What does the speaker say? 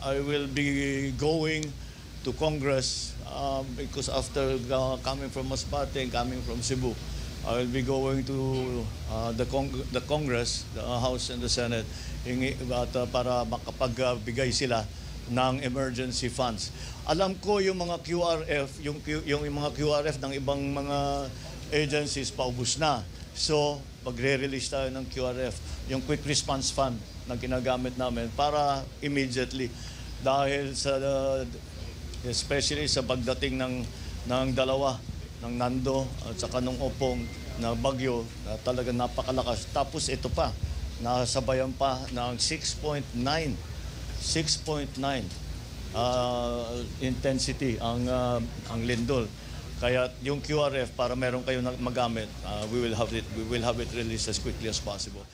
I will be going to Congress because after coming from Masbate and coming from Cebu, I will be going to the Congress, the House and the Senate, para makapagbigay sila ng emergency funds. Alam ko yung mga QRF, yung mga QRF ng ibang mga agencies paubos na. So, magre-release tayo ng QRF, yung Quick Response Fund na ginagamit namin para immediately. Dahil sa, especially sa pagdating ng dalawa, ng Nando at saka ng Opong na bagyo na talagang napakalakas. Tapos ito pa, nasabayan pa ng 6.9 intensity ang lindol. Kaya yung QRF para meron kayo magamit, we will have it released as quickly as possible.